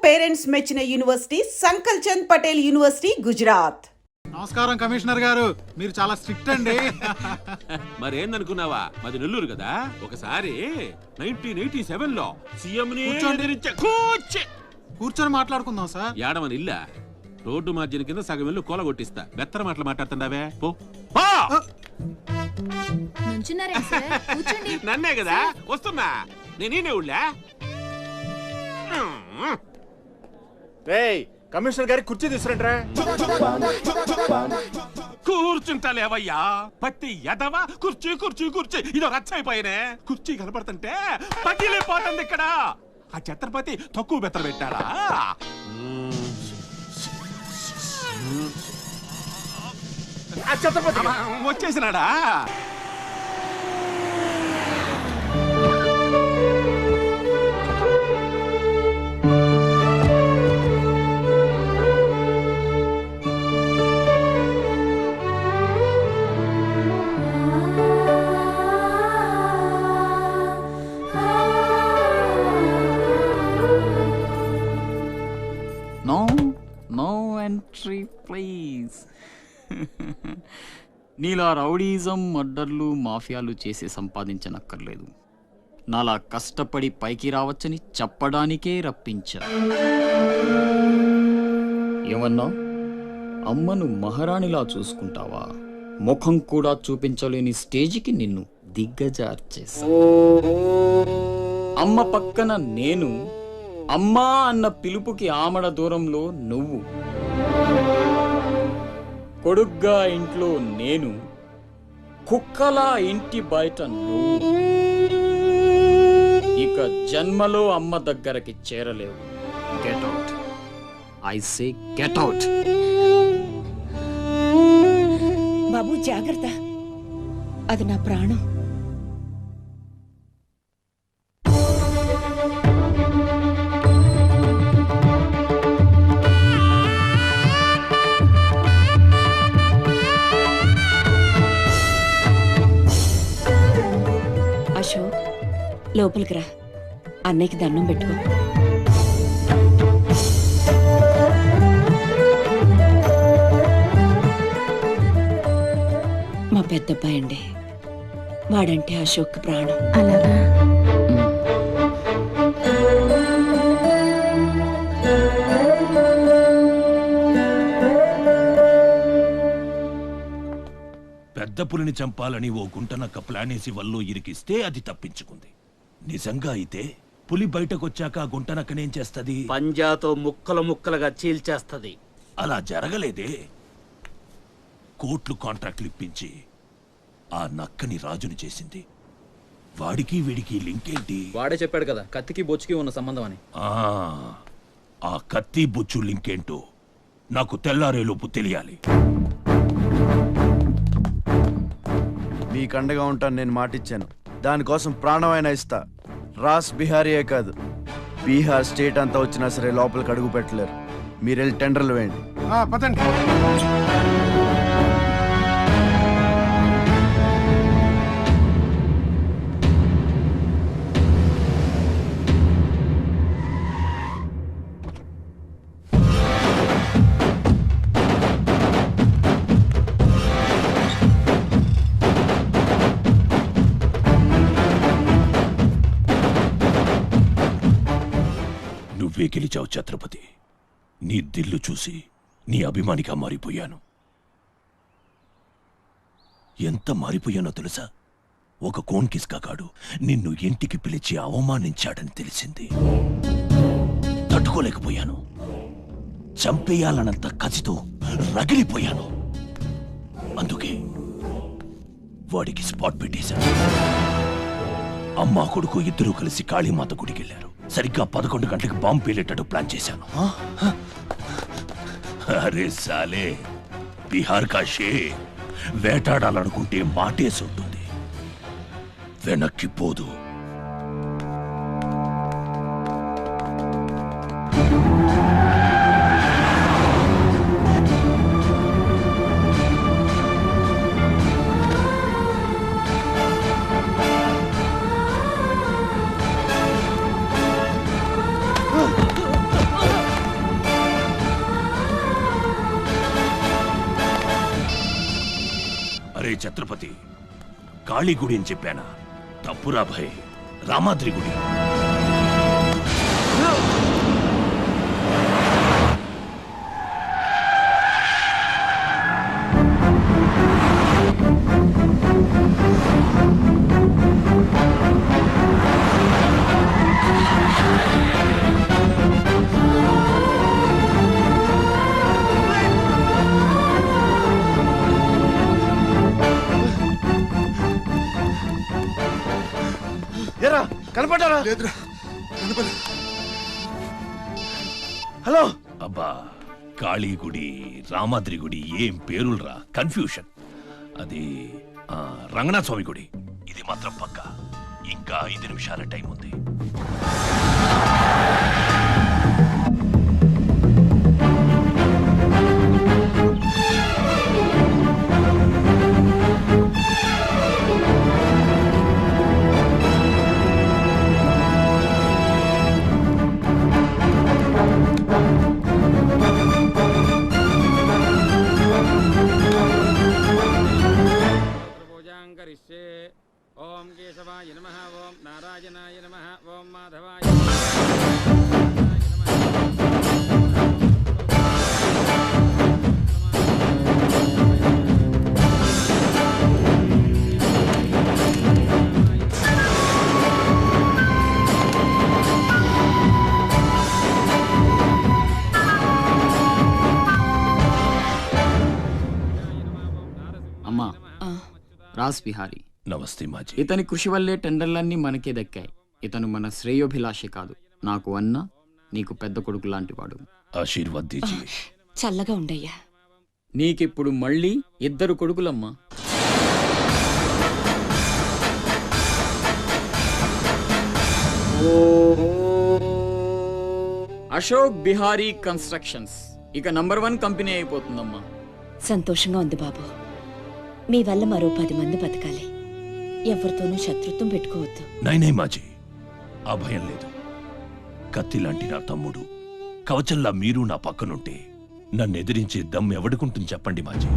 Parents మెచ్చిన university సంకల్ Chand Patel university Gujarat. నమస్కారం commissioner గారు, మీరు చాలా స్ట్రిక్ట్ అండి. మరేందనుకున్నావా, మాది నెల్లూరు కదా. ఒకసారి 1987లో సీఎం కూర్చొని మాట్లాడుకుందాం సార్. ఏడమని ఇల్లా రోడ్డు మార్జిన్ కింద సగం ఇల్లు కూలగొట్టిస్తా. బెత్తర మాటలు మాట్లాడుతుండవే పో. నన్నే కదా వస్తున్నా, నేనే ఊళ్ళా. కమిషనర్ గారి కుర్చీ తీసుకురంట్రా. కూర్చుంటలేవయ్యా పత్తి ఎదవా. కుర్చీ కుర్చీ కుర్చీ ఇదో రచ్చైపోయినే. కుర్చీ కనపడుతుంటే పగిలిపోతుంది ఇక్కడ. ఆ ఛత్రపతి తక్కువ బెత్తర పెట్టాడా? వచ్చేసినాడా? No entry please. నీలా రౌడీజం, మర్డర్లు, మాఫియాలు చేసి సంపాదించనక్కర్లేదు. నాలా కష్టపడి పైకి రావచ్చని చెప్పడానికే రప్పించా. ఏమన్నా అమ్మను మహారాణిలా చూసుకుంటావా? ముఖం కూడా చూపించలేని స్టేజికి నిన్ను దిగ్గజార్చేసా. అమ్మ పక్కన నేను, అమ్మా అన్న పిలుపుకి ఆమడ దూరంలో నువ్వు. కొడుగ్గా ఇంట్లో నేను, కుక్కలా ఇంటి బయట నువ్వు. ఇక జన్మలో అమ్మ దగ్గరకి చేరలేవు. Get out, I say get out. బాబు జాగ్రత్త, అది నా ప్రాణం. అశోక్, లోపలికి రా, అన్నయ్యకి దండం పెట్టుకో. మా పెద్దబ్బాయి అండి, వాడంటే అశోక్ ప్రాణం. అలాగా? పెద్ద పులిని చంపాలని ఓ గుంటనక్క ప్లానేసి వల్లో ఇరికిస్తే అది తప్పించుకుంది. నిజంగా అయితే పులి బయటకొచ్చాక ఆ గుంటనక్కనేం చేస్తది? పంజాతో ముక్కలు ముక్కలుగా చీల్చేస్తది. అలా జరగలేదే. కోట్లు కాంట్రాక్ట్లు ఇప్పించి ఆ నక్కని రాజుని చేసింది. వాడికి వీడికి లింక్ ఏంటి? వాడే చెప్పాడు కదా కత్తికి బొచ్చుకి ఉన్న సంబంధం అని. ఆ కత్తి బొచ్చు లింక్ ఏంటో నాకు తెల్లారేలోపు తెలియాలి. మీకు అండగా ఉంటాను, నేను మాటిచ్చాను. దానికోసం ప్రాణమైనా ఇస్తా. రాస్ బిహారీయే కాదు, బీహార్ స్టేట్ అంతా వచ్చినా సరే లోపలికి అడుగు పెట్టలేరు. మీరు వెళ్ళి టెండర్లు వేయండి. పదండి. నువ్వే గెలిచావు ఛత్రపతి. నీ దిల్లు చూసి నీ అభిమానిగా మారిపోయాను. ఎంత మారిపోయానో తెలుసా? ఒక కోన్ కిస్కాగాడు నిన్ను ఇంటికి పిలిచి అవమానించాడని తెలిసింది. తట్టుకోలేకపోయాను. చంపేయాలన్నంత కసితో రగిలిపోయాను. అందుకే వాడికి స్పాట్ పెట్టేశాను. అమ్మా కొడుకు ఇద్దరూ కలిసి కాళీమాత గుడికెళ్లారు. సరిగ్గా 11 గంటలకు బాంబు పేలేటట్టు ప్లాన్ చేశాను. అరే సాలే, బీహార్ కా షేర్ వేటాడాలనుకుంటే మాటేసి ఉంటుంది, వెనక్కి పోదు. ఛత్రపతి కాళీ గుడి అని చెప్పానా? తప్పురా భయ్, రామాద్రి గుడి. ఎరా కనపడ్డారా? హలో. అబ్బా, కాళీ గుడి, రామాద్రి గుడి ఏం పేరులరా, కన్ఫ్యూషన్. అది రంగనాథ స్వామి గుడి. ఇది మాత్రం పక్కా. ఇంకా 5 నిమిషాల టైం ఉంది. ఓం కేశవాయ నమః, ఓం నారాయణాయ నమః, ఓం మాధవాయ అమ్మా. రాస్ బిహారీ. నమస్తే మాజీ. ఇతని కృషి వల్లే టెండర్లన్నీ మనకే దక్కాయి. ఇతను మన శ్రేయోభిలాషి కాదు, నాకు అన్న నీకు పెద్ద కొడుకు లాంటివాడు. ఆశీర్వాద్ దీజీ. చల్లగా ఉండయ్యా. నీకిప్పుడు మళ్ళీ 2 కొడుకులమ్మా. అశోక్ బిహారీ కన్స్ట్రక్షన్స్ ఇక నంబర్ 1 కంపెనీ అయిపోతుందమ్మా. సంతోషంగా ఉంది బాబు. మీ వల్ల మరో 10 మంది బతకాలి. ఎవరితోనూ శత్రుత్వం పెట్టుకోవద్దు. నైనై మాజీ, ఆ భయం లేదు. కత్తి లాంటి నా తమ్ముడు, కవచంలా మీరు నా పక్కనుంటే నన్ను ఎదిరించే దమ్ ఎవడుకుంటుంది చెప్పండి మాజీ.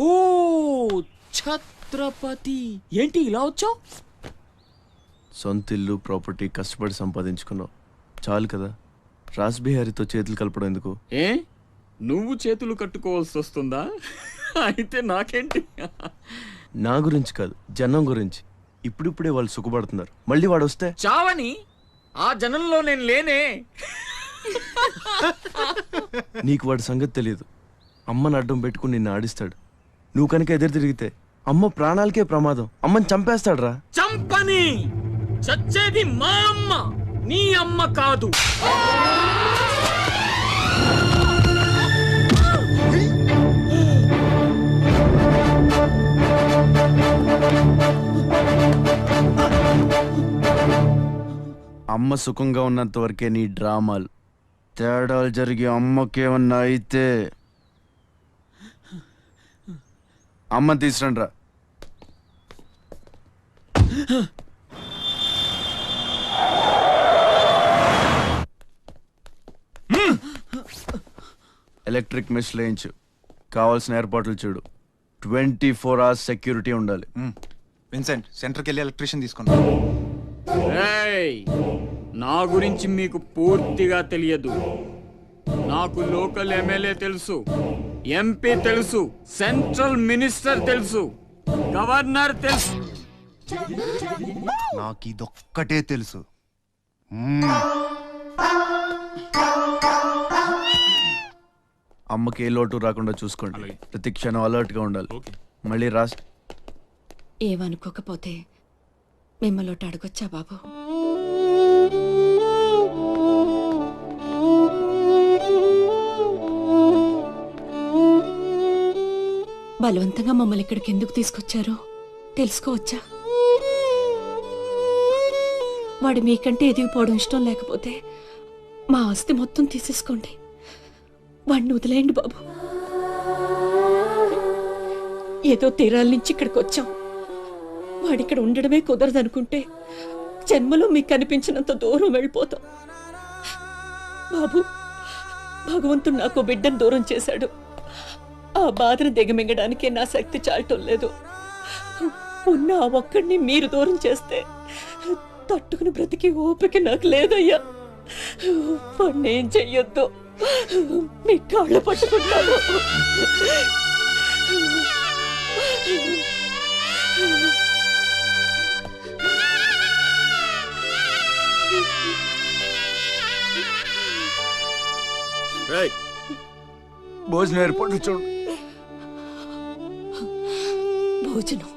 ఓ ఛత్రపతి, ఏంటి ఇలా వచ్చావు? సొంత ఇల్లు, ప్రాపర్టీ కష్టపడి సంపాదించుకున్నావు, చాలు కదా. రాస్ బిహారీతో చేతులు కలపడం ఎందుకు? ఏ నువ్వు చేతులు కట్టుకోవాల్సి వస్తుందా? అయితే నాకేంటి? నా గురించి కాదు, జనం గురించి. ఇప్పుడిప్పుడే వాళ్ళు సుఖపడుతున్నారు, మళ్ళీ వాడు వస్తే చావని. ఆ జనంలో నేను లేనే. నీకు వాడి సంగతి తెలియదు. అమ్మని అడ్డం పెట్టుకుని నిన్ను ఆడిస్తాడు. నువ్వు కనుక ఎదురు తిరిగితే అమ్మ ప్రాణాలకే ప్రమాదం. అమ్మని చంపేస్తాడురా. చంపని. చచ్చేది మా అమ్మ, నీ అమ్మ కాదు. అమ్మ సుఖంగా ఉన్నంత వరకే నీ డ్రామాలు. తేడాలు జరిగి అమ్మకేమన్నా అయితే అమ్మ తీసురండ్రా. Electric mesh లేయించు. కావాల్సిన ఏర్పాట్లు చూడు. 24 hours సెక్యూరిటీ ఉండాలి. విన్సెంట్, సెంటర్కి వెళ్ళి ఎలక్ట్రీషియన్ తీసుకున్నా. ఏయ్, నా గురించి మీకు పూర్తిగా తెలియదు. నాకు లోకల్ ఎమ్మెల్యే తెలుసు, ఎంపీ తెలుసు, సెంట్రల్ మినిస్టర్ తెలుసు, గవర్నర్ తెలుసు. నాకు ఇదొక్కటే తెలుసు. అమ్మకి ఏ లోటు రాకుండా చూసుకోండి. ప్రతి క్షణం అలర్ట్ గా ఉండాలి. మళ్ళీ రాస్ ఏమనుకోకపోతే మిమ్మల్ని అడగొచ్చా బాబు? బలవంతంగా మమ్మల్ని ఇక్కడికి ఎందుకు తీసుకొచ్చారో తెలుసుకోవచ్చా? వాడు మీకంటే ఎదిగిపోవడం ఇష్టం లేకపోతే మా ఆస్తి మొత్తం తీసేసుకోండి. వాడిని వదిలేయండి బాబు. ఏదో తీరాల నుంచి ఇక్కడికి వచ్చాం. వాడిక్కడ ఉండడమే కుదరదనుకుంటే జన్మలో మీకు కనిపించినంత దూరం వెళ్ళిపోతాం. బాబు, భగవంతుడు నాకు బిడ్డను దూరం చేశాడు. ఆ బాధను దిగమింగడానికే నా శక్తి చాలటం లేదు. ఉన్న ఆ ఒక్కడిని మీరు దూరం చేస్తే తట్టుకుని బ్రతికి ఓపిక నాకు లేదయ్యా. వాణ్ణేం చెయ్యొద్దు, మీ కాళ్ళు పట్టుకుంటాను. భోజనం ఏర్పాటు చూడు. భోజనం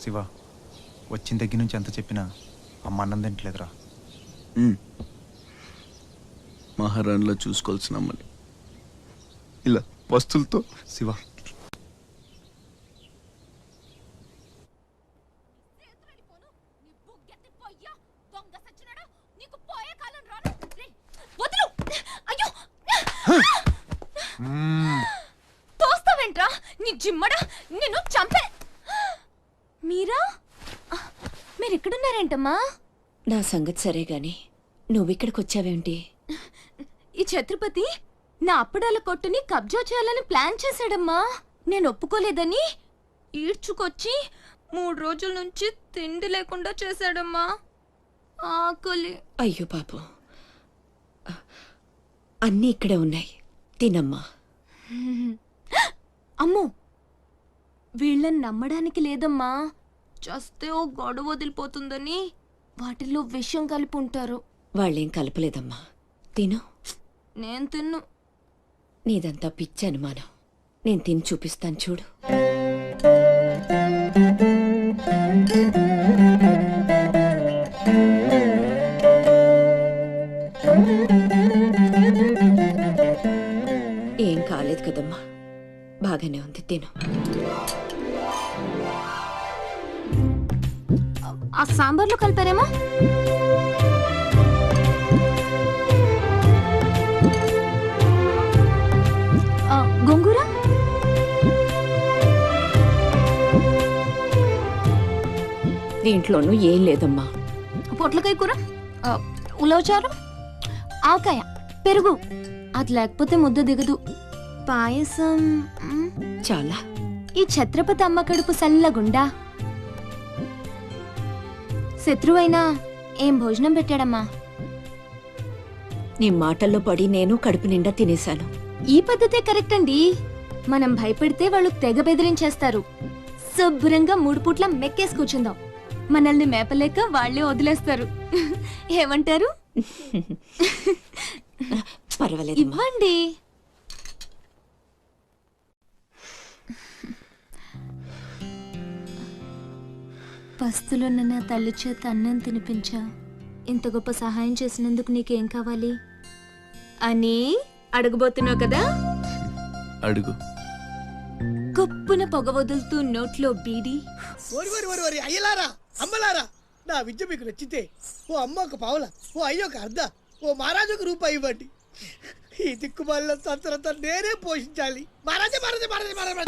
శివ, వచ్చిన దగ్గర నుంచి ఎంత చెప్పినా అమ్మ అన్నం తింటలేదురా. మహారాణిలో చూసుకోవాల్సిన అమ్మని ఇలా వస్తువులతో. శివ, తోస్తావేంట్రా నీ జిమ్మడా, నిన్ను చంపే. మీరెక్కడున్నారేంటమ్మా? నా సంగతి సరే గాని నువ్విక్కడికి వచ్చావేంటి? ఈ ఛత్రపతి నా అప్పడాల కొట్టుని కబ్జా చేయాలని ప్లాన్ చేశాడమ్మా. నేను ఒప్పుకోలేదని ఈడ్చుకొచ్చి 3 రోజుల నుంచి తిండి లేకుండా చేశాడమ్మా. ఆకలి. అయ్యో పాపం, అన్నీ ఇక్కడే ఉన్నాయి, తినమ్మా. అమ్మో, వీళ్ళని నమ్మడానికి లేదమ్మా. చస్తే ఓ గొడవ వదిలిపోతుందని వాటిల్లో విషయం కలిపి ఉంటారు. వాళ్ళేం కలపలేదమ్మా, తిను. నేను తిన్ను. నీదంతా పిచ్చి అనుమానం. నేను తిని చూపిస్తాను చూడు. ఏం కాలేదు కదమ్మా, బాగానే ఉంది, తిను. ఆ సాంబార్లో కలిపారేమో. గోంగూర, దీంట్లోనూ ఏం లేదమ్మా. పొట్లకాయ కూర, ఉలవచారు, ఆవకాయ, పెరుగు. అది లేకపోతే ముద్ద దిగదు. పాయసం చాలా. ఈ ఛత్రపతి అమ్మ కడుపు సల్లగుండా. శత్రువైనా ఏం భోజనం పెట్టాడమ్మా. నీ మాటల్లో పడి నేను కడుపు నిండా తినేశాను. ఈ పద్ధతే కరెక్ట్ అండి. మనం భయపెడితే వాళ్ళు తెగ బెదిరించేస్తారు. శుభ్రంగా 3 పూట్ల మెక్కేసి కూర్చుందాం. మనల్ని మేపలేక వాళ్ళే వదిలేస్తారు. ఏమంటారు? పర్వాలేదు, ఇవ్వండి. పస్తులున్న నా తల్లి చేత అన్నం తినిపించా. ఇంత గొప్ప సహాయం చేసినందుకు నీకేం కావాలి అని అడగబోతున్నావు కదా? అడుగు. గొప్పన పొగ వదులుతూ నోట్లో బీడి. అయ్యలారా, అమ్మలారా, నా విద్య మీకు నచ్చితే ఓ అమ్మ ఒక పావుల, ఓ అయ్య ఒక అర్ధ, ఓ మహారాజు రూపాయి ఇవ్వండి. ఈ దిక్కుమాలిన సంతరంతా నేనే పోషించాలి. మహారాజా మహారాజా మహారాజా మహారాజా.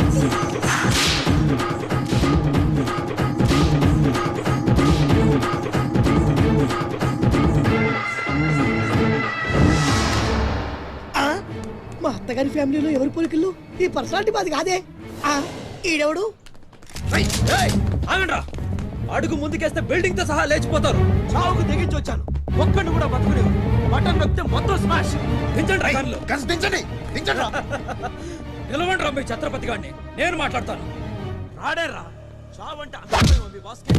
మా అత్తగారి ఫ్యామిలీలో ఎవరి పోలికలు? ఈ పర్సనాలిటీ మాది కాదే. ఈడెవడు? అడుగు ముందుకేస్తే బిల్డింగ్ తో సహా లేచిపోతారు. చావుకు తెగించి వచ్చాను, ఒక్కడిని కూడా బతుకునే. బటన్ నొక్కితే మొత్తం స్మాష్. దించండి నిలవండి రా మీ ఛత్రపతి గారిని, నేను మాట్లాడతాను. రాడేరా, చావంటే అంతమే ఉంది బాస్కి.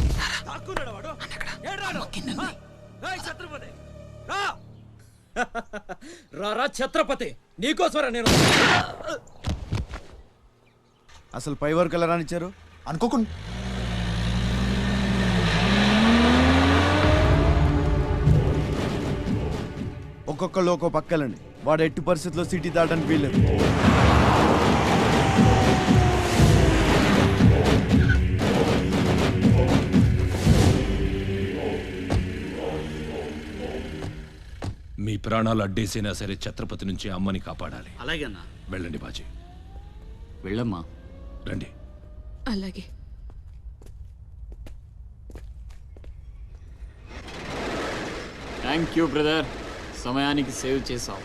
తాక్కున్నాడు వాడు. ఏడ్రాడు? ఏయ్ ఛత్రపతి, రా. రారా ఛత్రపతి, నీకోసమరా నేను. అసలు పై వరకు ఎలా రానిచ్చారు అనుకోకుండా ఒక్కొక్కళ్ళు ఒక్కో పక్కలండి. వాడు ఎట్టి పరిస్థితుల్లో సిటీ దాటడానికి వీల్లేదు. మీ ప్రాణాలు అడ్డేసైనా సరే ఛత్రపతి నుంచి అమ్మని కాపాడాలి. అలాగేనా? వెళ్ళండి బాజీ. వెళ్ళమ్మా. రండి. అలాగే. థ్యాంక్ యూ బ్రదర్, సమయానికి సేవ్ చేసావు.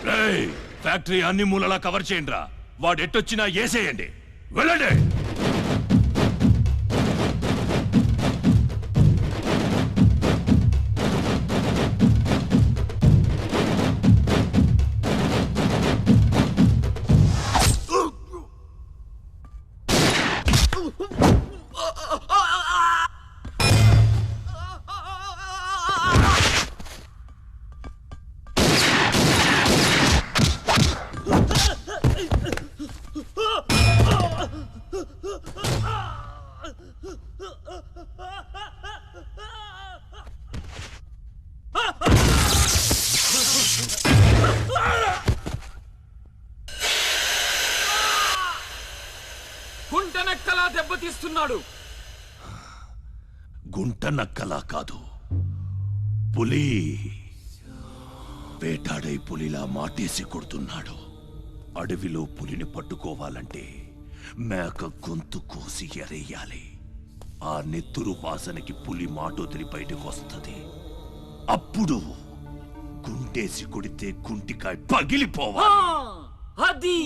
రేయ్, ఫ్యాక్టరీ అన్ని మూలలా కవర్ చేయండి రా. వాడు ఎట్టొచ్చినా ఏసేయండి. వెళ్ళండి. గుంటనక్కలా దెబ్బతీస్తున్నాడు. గుంట నక్కలా కాదు, పులి. వేటాడై పులిలా మాటేసి కొడుతున్నాడు. అడవిలో పులిని పట్టుకోవాలంటే మేక గొంతు కోసి ఎరేయాలి. ఆ నెత్తురు వాసనకి పులి మాటొదిలి బయటకు వస్తుంది. అప్పుడు గుంటేసి కొడితే గుంటికాయ పగిలిపోవాలి. అది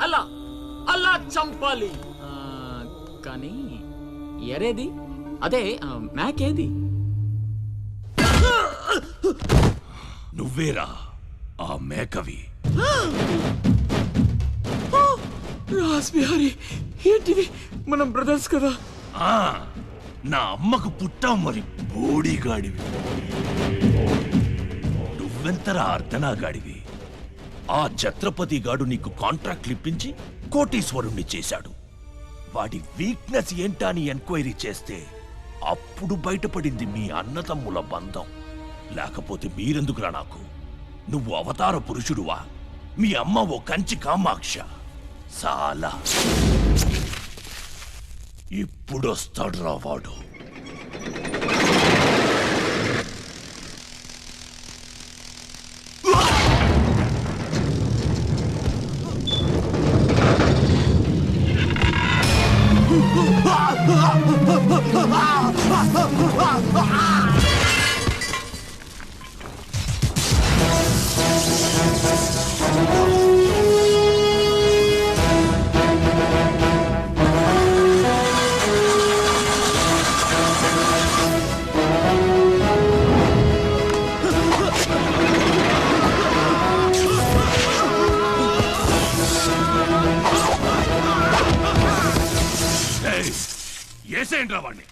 అలా అలా చంపాలి. కానీ ఎరేది? అదే మేకేది? నువ్వేరా ఆ మేకవి. రాస్ బిహారీ, ఏంటిది? మనం బ్రదర్స్ కదా. నా అమ్మకు పుట్టావు మరి బోడిగాడివి. నువ్వెంతరా అర్ధనాగాడివి. ఆ ఛత్రపతి గాడు నీకు కాంట్రాక్ట్లు ఇప్పించి కోటీశ్వరుణ్ణి చేశాడు. వాడి వీక్నెస్ ఏంటా అని ఎంక్వైరీ చేస్తే అప్పుడు బయటపడింది మీ అన్నతమ్ముల బంధం. లేకపోతే మీరెందుకురా నాకు? నువ్వు అవతార పురుషుడువా? మీ అమ్మ ఓ కంచి కామాక్ష. చాలా ఇప్పుడొస్తాడురా వాడు. ఏసేంట్రా వాణ్ణి.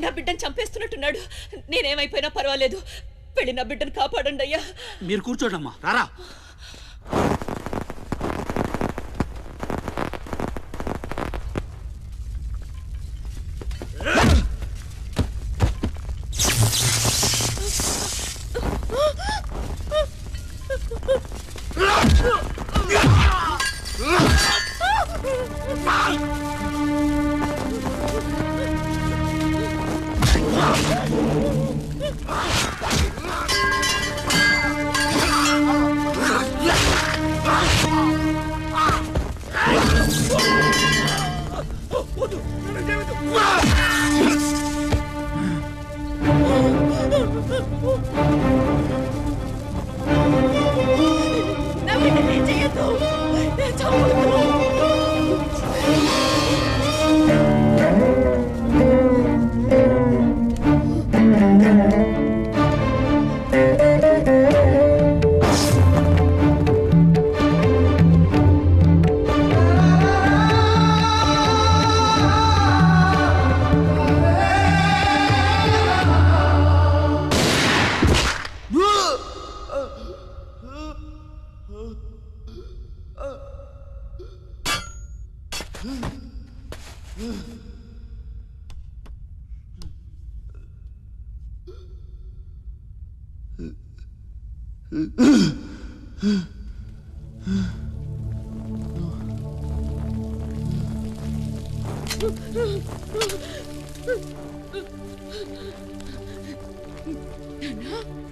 నా బిడ్డను చంపేస్తున్నట్టున్నాడు. నేనేమైపోయినా పర్వాలేదు, వెళ్ళి నా బిడ్డను కాపాడండి అయ్యా. మీరు కూర్చోడమ్మా. రారా.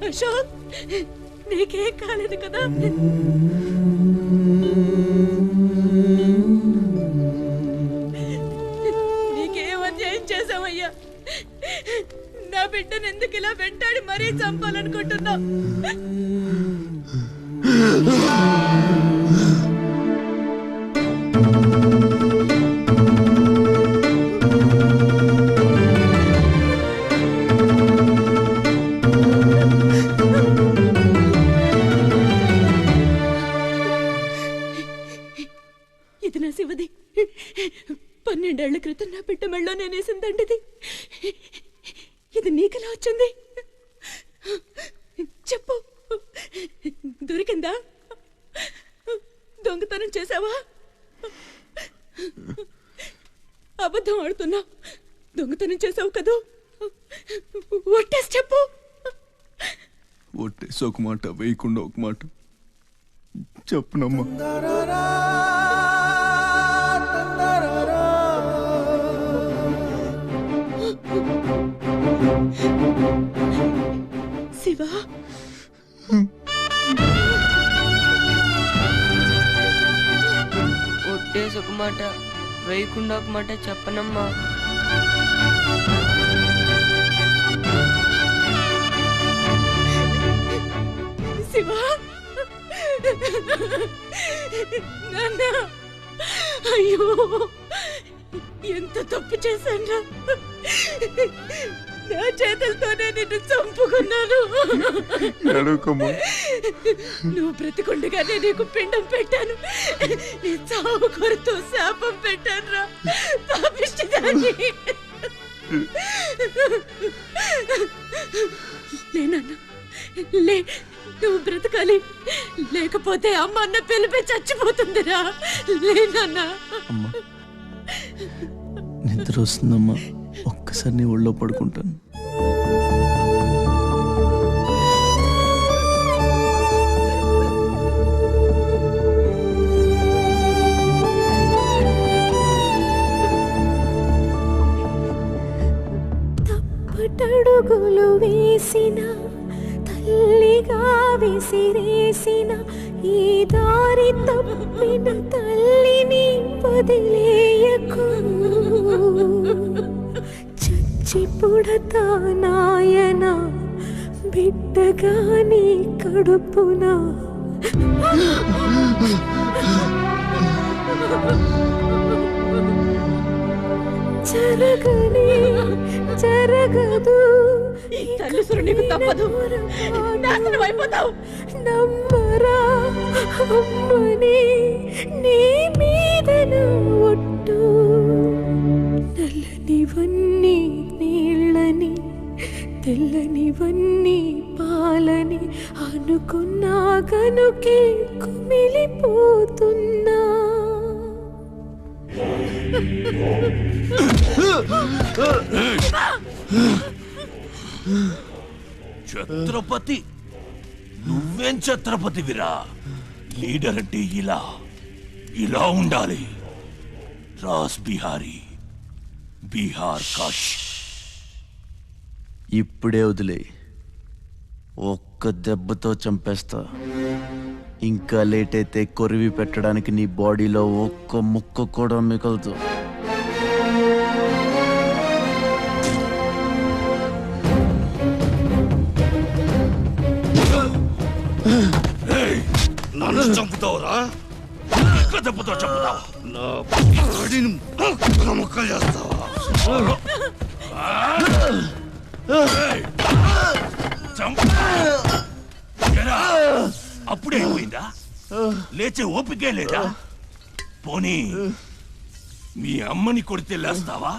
అశోక్, నీకేం కాలేదు కదా? నీకేం అన్యాయం చేసావయ్యా? నా బిడ్డను ఎందుకు ఇలా వెంటాడి మరీ చంపాలనుకుంటున్నావు? ఇది నా శివది. 12 ఏళ్ల క్రితం నా బిడ్డ మెళ్ళో నేనేసిందండిది. ఇది నీకెలా వచ్చింది? చెప్పు, దొరికిందా? దొంగతనం చేసావా? అబద్ధం ఆడుతున్నా. దొంగతనం చేసావు కదూ? ఒట్టేసి చెప్పు. ఒట్టేసి ఒక మాట, వేయకుండా ఒక మాట చెప్పునమ్మా. శివ, ఒట్టేసి ఒక మాట, వేయకుండా ఒక మాట చెప్పనమ్మా. శివ, నాన్న, అయ్యో ఎంత తప్పు చేశాను. నా చేతులతోనే నిన్ను చంపుకున్నాను. నువ్వు బ్రతికుండగానే నీకు పిండం పెట్టాను. నీ చావు కొరతో శాపం పెట్టాను రా పాపిష్టిదాన్ని. లేనన్నా, లే, నువ్వు బ్రతకాలి. లేకపోతే అమ్మ అన్న పిలిపి చచ్చిపోతుందిరా. లేనన్నా. నిద్ర వస్తుందమ్మా, ఒక్కసారి నీ ఒళ్ళో పడుకుంటాను. తప్పటడుగులు వేసిన తల్లిగా విసిరేసిన ఈ దారి తప్పిన తల్లిని వదిలేయకు. చచ్చి పుడతా నాయన బిడ్డగా నీ కడుపున. జరగని జరగదు, తల్లిసురు నీకు తప్పదు. నాశనం అయిపోతావు. నమ్మరా అమ్మని నీ మీద ఒట్టు. నల్లనివన్నీ నీళ్ళని, తెల్లనివన్నీ పాలని అనుకున్నా గనుకే కుమిలిపోతున్నా. ఛత్రపతి, నువ్వేం ఛత్రపతివిరా? లీడర్ అంటే ఇలా ఇలా ఉండాలి. రాస్ బిహారీ, బీహార్ కాష్. ఇప్పుడే వదిలే, ఒక్క దెబ్బతో చంపేస్తా. ఇంకా లేట్ అయితే కొరివి పెట్టడానికి నీ బాడీలో ఒక్క ముక్క కూడా మిగలదు. నన్ను చంపుతావురా? దెబ్బతో చంపుతావా? ముక్కలు చేస్తావా? అప్పుడే అయిపోయిందా? లేచే ఓపికే లేదా? పోనీ మీ అమ్మని కొడితే లేస్తావా?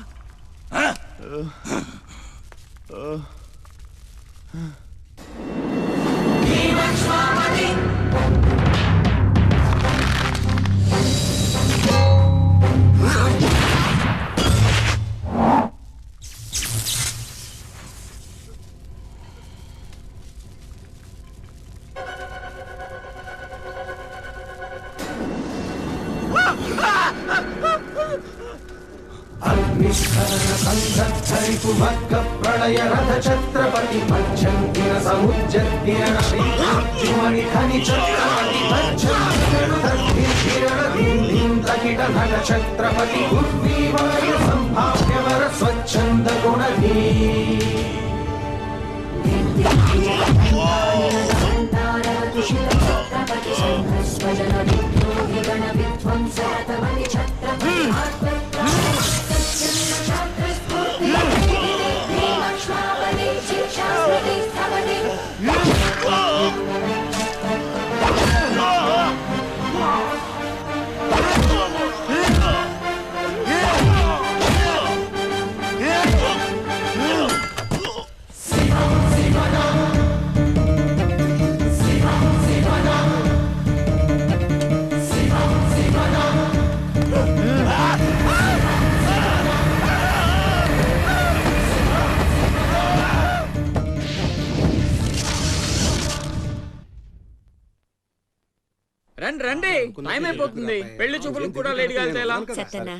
రండి రండి, టైం అయిపోతుంది. పెళ్లి చూపులకు కూడా లేట్గా వెళ్తే ఎలా? సత్తన్నా,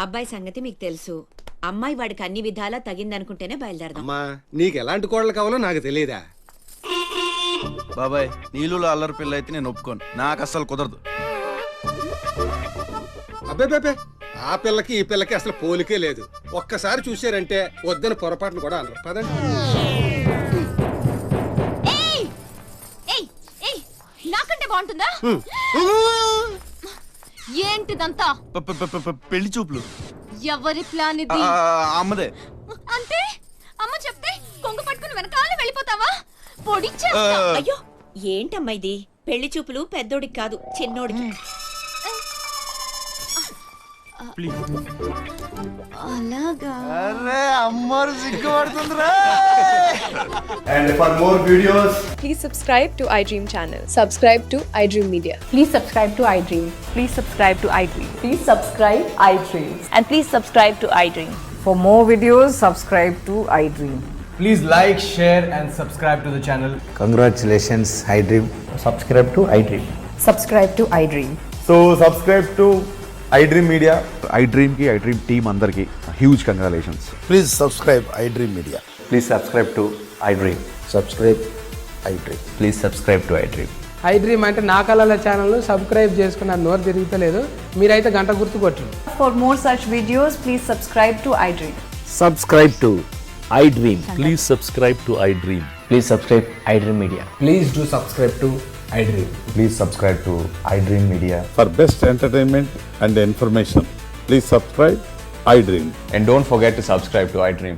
అబ్బాయి సంగతి మీకు తెలుసు. అమ్మాయి వాడికి అన్ని విధాలా తగిందనుకుంటేనే బయలుదేరదాం. అమ్మా, నీకు ఎలాంటి కోడలు కావాలో నాకు తెలియదా? బాబాయ్, నీళ్ళలో అల్లరి పిల్ల అయితే నేను ఒప్పుకోను. నాకు అస్సలు కుదరదు. అబ్బే, ఆ పిల్లకి ఈ పిల్లకి అసలు పోలికే లేదు. ఒక్కసారి చూసారంటే వద్దని పొరపాటును కూడా అనరు. పదండి. నాకంటే బాగుంటుందా? ఏంటిదంతా? పెళ్లి చూపులు. ఎవరి ప్లాన్ ఇది? అమ్మదే. అంటే అమ్మ చెప్తే కొంగు పట్టుకుని వెనకాల వెళ్ళిపోతావా? పొడిచా. అయ్యో, ఏంటమ్మా ఇది? పెళ్లి చూపులు పెద్దోడికి కాదు, చిన్నోడికి. అలాగా? అరే అమ్మోరు సిగ్గుపడుతుందిరా. And for more videos, please subscribe to iDream channel. Subscribe to iDream Media. Please subscribe to iDream. Please subscribe to iDream. Please subscribe iDream. And please subscribe to iDream. For more videos, subscribe to iDream. please like, share and subscribe to the channel. Congratulations, iDream. Subscribe to iDream. Subscribe to iDream. So subscribe to iDream Media. iDream ki iDream team andarki huge congratulations. Please subscribe iDream Media. Please subscribe to iDream. Subscribe iDream. Please subscribe to iDream. iDream అంటే నా కళల channel subscribe చేసుకున్న నోరు తిరుగుతలేదు. మీరైతే గంట గుర్తు కొట్టండి. For more such videos, please subscribe to iDream. Subscribe to iDream. Please subscribe to iDream. Please subscribe iDream Media. Please do subscribe to iDream. Please subscribe to iDream Media. For best entertainment and information, please subscribe iDream. And don't forget to subscribe to iDream.